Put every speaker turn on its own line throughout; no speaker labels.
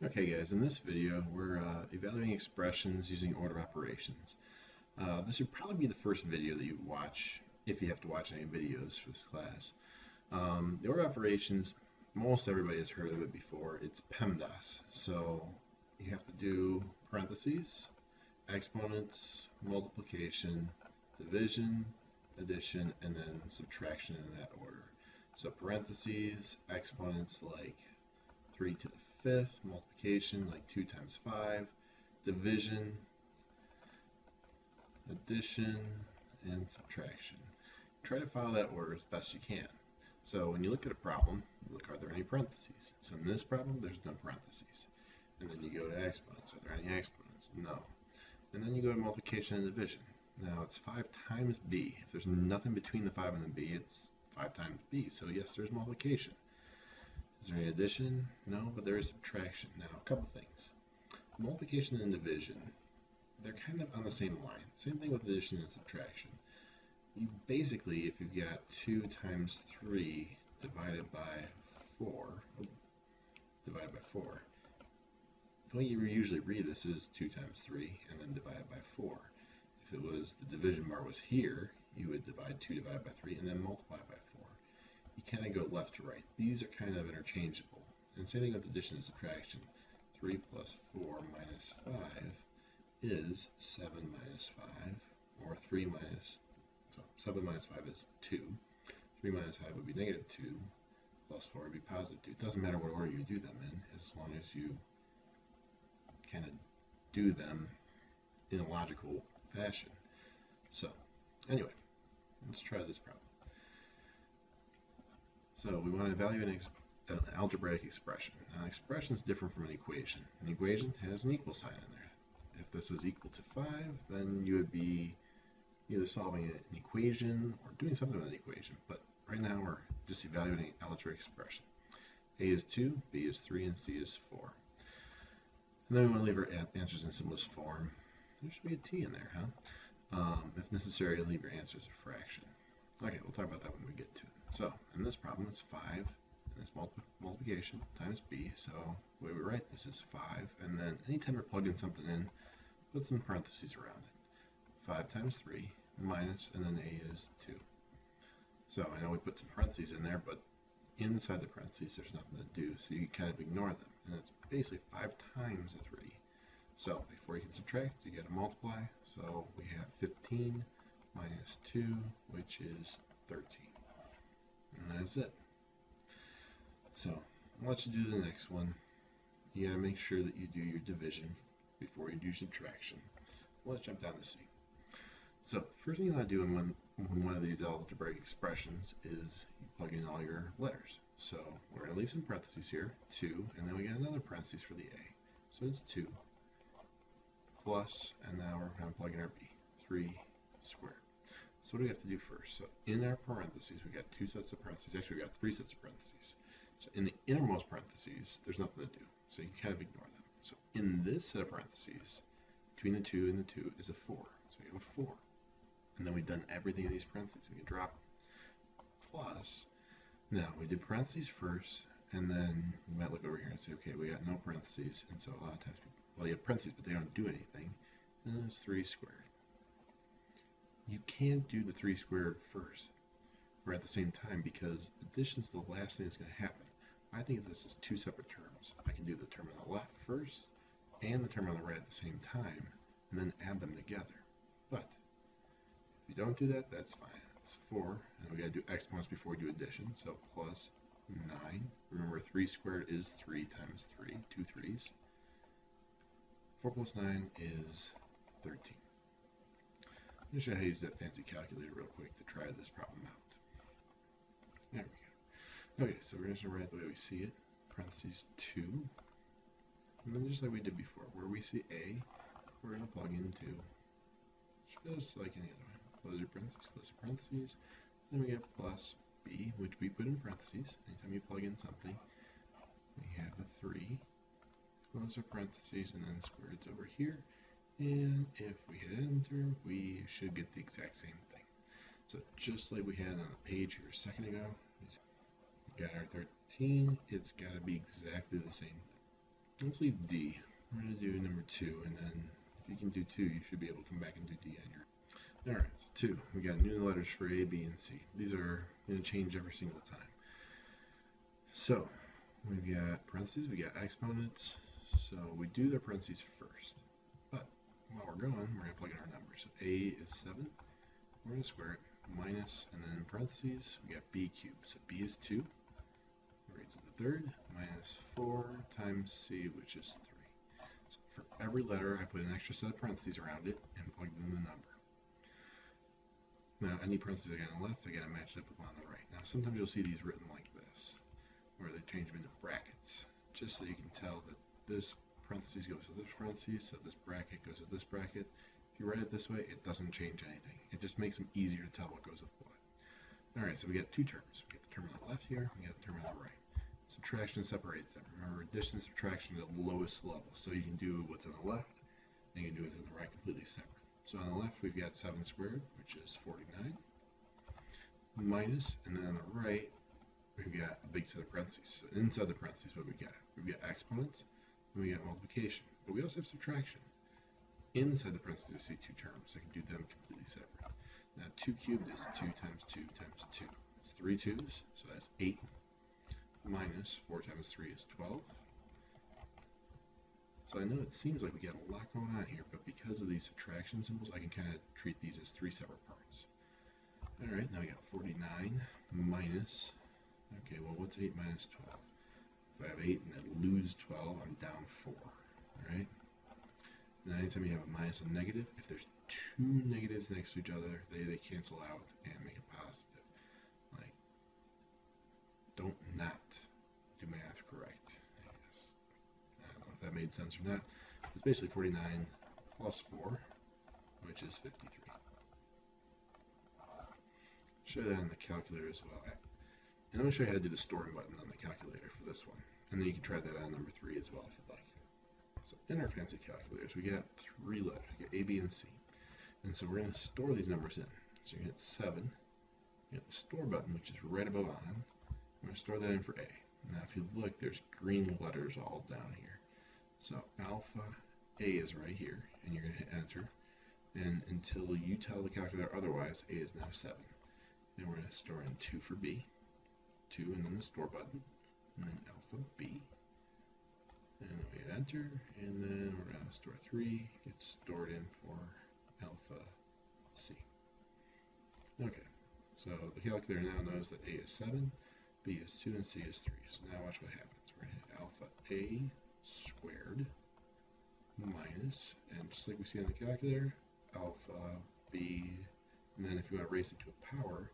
Okay guys, in this video we're evaluating expressions using order operations. This would probably be the first video that you watch if you have to watch any videos for this class. The order operations, most everybody has heard of it before. It's PEMDAS. So you have to do parentheses, exponents, multiplication, division, addition, and then subtraction in that order. So parentheses, exponents like 3 to the fifth, multiplication like 2 times 5, division, addition, and subtraction. Try to follow that order as best you can. So when you look at a problem, look, are there any parentheses? So in this problem, there's no parentheses. And then you go to exponents. Are there any exponents? No. And then you go to multiplication and division. Now it's 5 times b. If there's nothing between the 5 and the b, it's 5 times b. So yes, there's multiplication. Is there any addition? No, but there is subtraction. Now, a couple things. Multiplication and division, they're kind of on the same line. Same thing with addition and subtraction. You basically, if you've got 2 times 3 divided by 4, the way you usually read this is 2 times 3 and then divided by 4. If it was the division bar was here, you would divide 2 divided by 3 and then multiply by 4. You kind of go left to right. These are kind of interchangeable. And same thing with addition and subtraction. 3 plus 4 minus 5 is 7 minus 5, or 3 minus, so 7 minus 5 is 2. 3 minus 5 would be negative 2, plus 4 would be positive 2. It doesn't matter what order you do them in, as long as you kind of do them in a logical fashion. So, anyway, let's try this problem. So we want to evaluate an algebraic expression. Now, an expression is different from an equation. An equation has an equal sign in there. If this was equal to 5, then you would be either solving an equation or doing something with an equation. But right now we're just evaluating an algebraic expression. A is 2, B is 3, and C is 4. And then we want to leave our answers in simplest form. There should be a T in there, huh? If necessary, leave your answers a fraction. Okay, we'll talk about that when we get to it. So, in this problem, it's 5, and it's multiplication times b, so the way we write this is 5, and then anytime you're plugging something in, put some parentheses around it. 5 times 3 minus, and then a is 2. So, I know we put some parentheses in there, but inside the parentheses there's nothing to do, so you kind of ignore them, and it's basically 5 times a 3. So, before you can subtract, you got to multiply, so we have 15 minus 2, which is 13. And that's it. So, I'll let you do the next one. You gotta make sure that you do your division before you do subtraction. Let's jump down to C. So, first thing you want to do when one of these algebraic expressions is you plug in all your letters. So, we're going to leave some parentheses here, 2, and then we got another parentheses for the A. So it's 2 plus, and now we're going to plug in our B, 3 squared. So what do we have to do first? So in our parentheses, we got 2 sets of parentheses. Actually, we got 3 sets of parentheses. So in the innermost parentheses, there's nothing to do. So you can kind of ignore them. So in this set of parentheses, between the 2 and the 2 is a 4. So we have a 4. And then we've done everything in these parentheses. We can drop plus. Now, we did parentheses first, and then we might look over here and say, okay, we got no parentheses. And so a lot of times, well, you have parentheses, but they don't do anything. And then it's 3 squared. You can't do the 3 squared first or at the same time because addition is the last thing that's going to happen. I think of this as 2 separate terms. I can do the term on the left first and the term on the right at the same time and then add them together. But if you don't do that, that's fine. It's 4, and we got to do exponents before we do addition. So plus 9. Remember, 3 squared is 3 times 3, 2 3s. 4 plus 9 is 13. I'm going to show you how to use that fancy calculator real quick to try this problem out. There we go. Okay, so we're just going to write it the way we see it. Parentheses 2. And then just like we did before, where we see A, we're going to plug in 2. Just like any other one. Close your parentheses, close your parentheses. Then we get plus B, which we put in parentheses. Anytime you plug in something, we have a 3. Close our parentheses, and then squared's over here. And if we hit enter, we should get the exact same thing. So just like we had on the page here a second ago, we got our 13, it's got to be exactly the same thing. Let's leave D. We're going to do number 2, and then if you can do 2, you should be able to come back and do D on your. Alright, so 2. We got new letters for A, B, and C. These are going to change every single time. So, we've got parentheses, we got exponents, so we do the parentheses first. But, while we're going, we're going to plug in our numbers. So A is 7, we're going to square it, minus, and then in parentheses, we got B cubed. So B is 2, raised to the third, minus 4 times C, which is 3. So for every letter, I put an extra set of parentheses around it and plugged in the number. Now, any parentheses I got on the left, I got to match it up with on the right. Now, sometimes you'll see these written like this, where they change them into brackets, just so you can tell that this parentheses goes to this parentheses, so this bracket goes to this bracket. If you write it this way, it doesn't change anything. It just makes them easier to tell what goes with what. Alright, so we got two terms. We got the term on the left here, we got the term on the right. Subtraction separates them. Remember, addition and subtraction are the lowest level, so you can do what's on the left, and you can do what's on the right completely separate. So on the left, we've got 7 squared, which is 49, minus, and then on the right, we've got a big set of parentheses. So inside the parentheses, what we got? We've got exponents, and we got multiplication. But we also have subtraction. Inside the parentheses, I see two terms. I can do them completely separate. Now, 2 cubed is 2 times 2 times 2. It's 3 2's, so that's 8, minus 4 times 3 is 12. So I know it seems like we got a lot going on here, but because of these subtraction symbols, I can kind of treat these as 3 separate parts. Alright, now we got 49 minus, okay, well what's 8 minus 12? If I have 8 and I lose 12, I'm down 4, alright? Now anytime you have a minus and negative, if there's two negatives next to each other, they cancel out and make a positive. Like, don't not do math correct. If that made sense or not. It's basically 49 plus 4, which is 53. Show that on the calculator as well. And I'm going to show you how to do the storing button on the calculator for this one. And then you can try that on number 3 as well if you'd like. So in our fancy calculators, we got 3 letters. We got A, B, and C. And so we're going to store these numbers in. So you hit 7. You hit the store button, which is right above on. I'm going to store that in for A. Now if you look, there's green letters all down here. So alpha A is right here, and you're going to hit enter, and until you tell the calculator otherwise, A is now 7. Then we're going to store in 2 for B, 2, and then the store button, and then alpha B, and then we hit enter, and then we're going to store 3, gets stored in for alpha C. Okay, so the calculator now knows that A is 7, B is 2, and C is 3. So now watch what happens. We're going to hit alpha A squared minus, and just like we see on the calculator, alpha B, and then if you want to raise it to a power,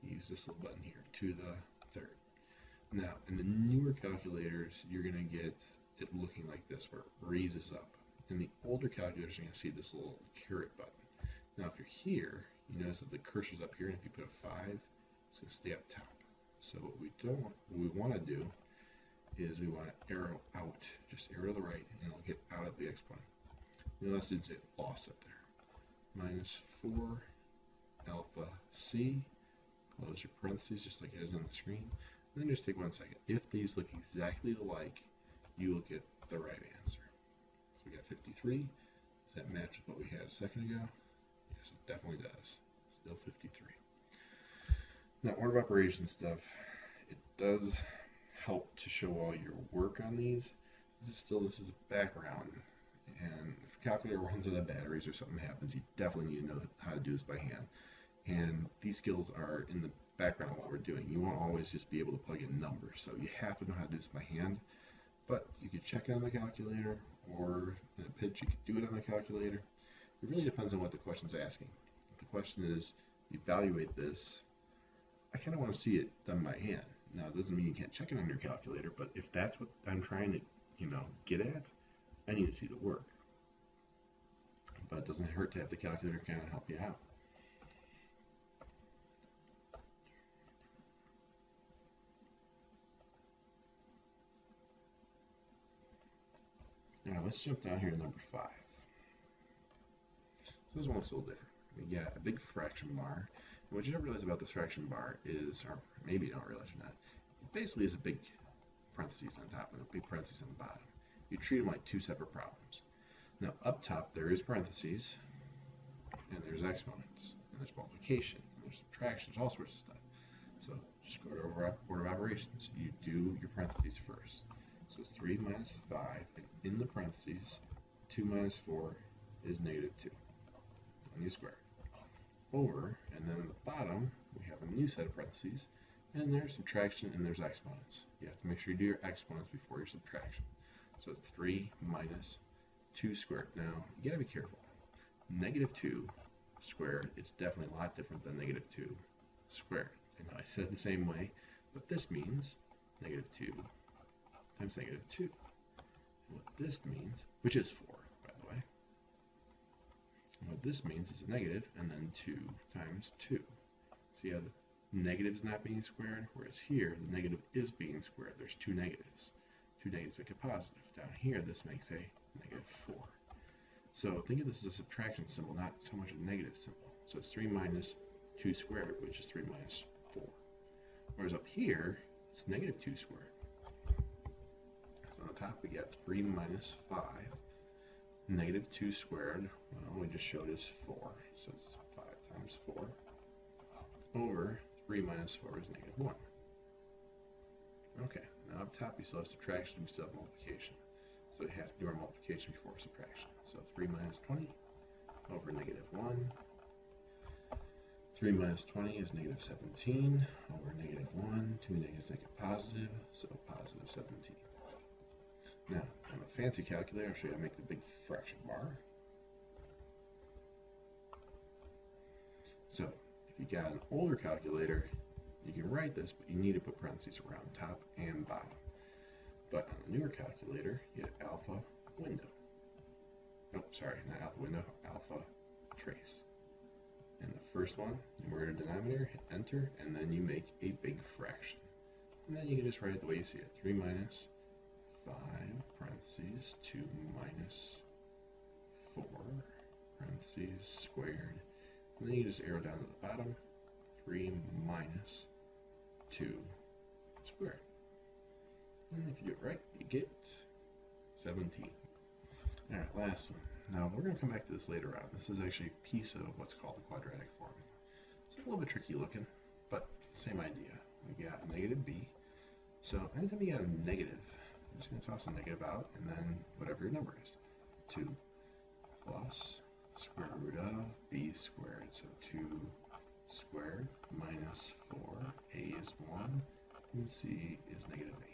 use this little button here, to the third. Now, in the newer calculators, you're going to get it looking like this, where it raises up. In the older calculators, you're going to see this little caret button. Now, if you're here, you notice that the cursor's up here, and if you put a 5, it's going to stay up top. So what we want to do is we want to arrow out, just arrow to the right, and it'll get out of the exponent. You'll see it lost up there. Minus 4 alpha C, close your parentheses just like it is on the screen, and then just take 1 second. If these look exactly alike, you will get the right answer. So we got 53. Does that match with what we had a second ago? Yes, it definitely does. Still 53. Now, order of operations stuff, it does help to show all your work on these. This is a background, and if a calculator runs out of batteries or something happens, you definitely need to know how to do this by hand. And these skills are in the background while we're doing. You won't always just be able to plug in numbers, so you have to know how to do this by hand. But you could check it on the calculator, or in a pinch you could do it on the calculator. It really depends on what the question's asking. If the question is, evaluate this, I kind of want to see it done by hand. Now, it doesn't mean you can't check it on your calculator, but if that's what I'm trying to, get at, I need to see the work. But it doesn't hurt to have the calculator kind of help you out. Now, let's jump down here to number 5. So this one looks a little different. We got a big fraction bar. And what you don't realize about this fraction bar is, or maybe you don't realize or not, it basically is a big parentheses on top and a big parentheses on the bottom. You treat them like two separate problems. Now up top there is parentheses, and there's exponents, and there's multiplication, and there's subtraction, there's all sorts of stuff. So just go to order of operations. You do your parentheses first. So it's 3 minus 5, and in the parentheses, 2 minus 4 is negative 2. And you square it. Over, and then at the bottom, we have a new set of parentheses, and there's subtraction and there's exponents. You have to make sure you do your exponents before your subtraction. So it's 3 minus 2 squared. Now, you gotta be careful. Negative 2 squared is definitely a lot different than negative 2 squared. And I said it the same way, but this means negative 2 times negative 2. And what this means, which is 4, by the way. And what this means is a negative, and then 2 times 2. See how the negative is not being squared, whereas here, the negative is being squared. There's two negatives. Two negatives make a positive. Down here, this makes a negative 4. So think of this as a subtraction symbol, not so much a negative symbol. So it's 3 minus 2 squared, which is 3 minus 4. Whereas up here, it's negative 2 squared. So on the top, we get 3 minus 5. Negative 2 squared, well, we just showed is 4. So it's 5 times 4. Over 3 minus 4 is negative 1. Okay, now up top, we still have subtraction, we still have multiplication. So we have to do our multiplication before subtraction. So 3 minus 20 over negative 1. 3 minus 20 is negative 17 over negative 1. 2 negatives make it positive, so positive 17. Now, on a fancy calculator, I'll show you how to make the big fraction bar. So, if you got an older calculator, you can write this, but you need to put parentheses around top and bottom. But on the newer calculator, you get alpha window. Nope, sorry, not alpha window, alpha trace. And the first one, numerator denominator, hit enter, and then you make a big fraction. And then you can just write it the way you see it. 3 minus 5, parentheses, 2 minus 4, parentheses, squared. And then you just arrow down to the bottom, 3 minus 2 squared. And if you do it right, you get 17. Alright, last one. Now, we're going to come back to this later on. This is actually a piece of what's called the quadratic formula. It's a little bit tricky looking, but same idea. We got a negative b. So anytime you got a negative, I'm just going to toss a negative out, and then whatever your number is. 2 plus square root of b squared. So 2 squared minus 4. A is 1, and c is negative 8.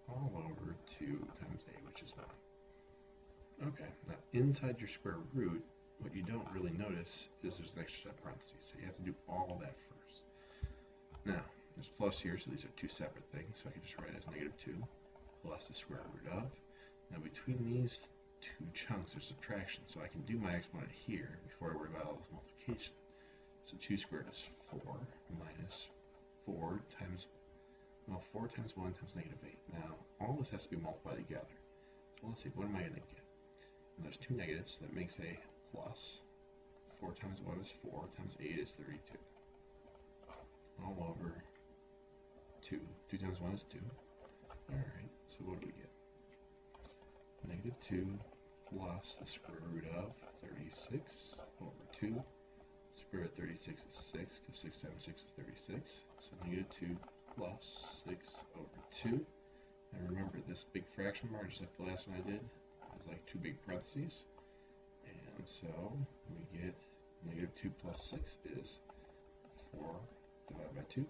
All over 2 times a, which is 1. Okay, now inside your square root, what you don't really notice is there's an extra set of parentheses, so you have to do all of that first. Now, there's plus here, so these are two separate things, so I can just write it as negative 2 plus the square root of. Now between these two chunks there's subtraction, so I can do my exponent here before I worry about all this multiplication. So 2 squared is 4 minus 4 times, well, 4 times 1 times negative 8. Now, all this has to be multiplied together. So let's see, what am I going to get? And there's two negatives, so that makes a plus. 4 times 1 is 4, times 8 is 32. All over 2. 2 times 1 is 2. Alright, so what do we get? Negative 2 plus the square root of 36 over 2. Square root of 36 is 6, because 6 times 6 is 36. So negative 2 plus 6 over 2. And remember, this big fraction bar, just like the last one I did, is like two big parentheses. And so we get negative 2 plus 6 is 4 divided by 2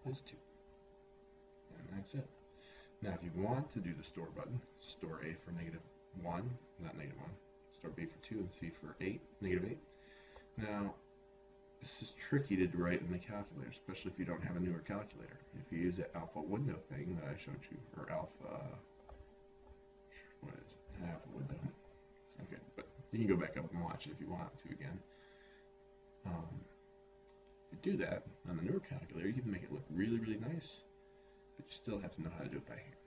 is 2. And that's it. Now, if you want to do the store button, store A for negative 1, not negative 1, store B for 2, and C for 8, negative 8. Now, this is tricky to write in the calculator, especially if you don't have a newer calculator. If you use that alpha window thing that I showed you, or alpha, what is it? Alpha window. Okay, but you can go back up and watch it if you want to again. If you do that on the newer calculator, you can make it look really, really nice, but you still have to know how to do it by hand.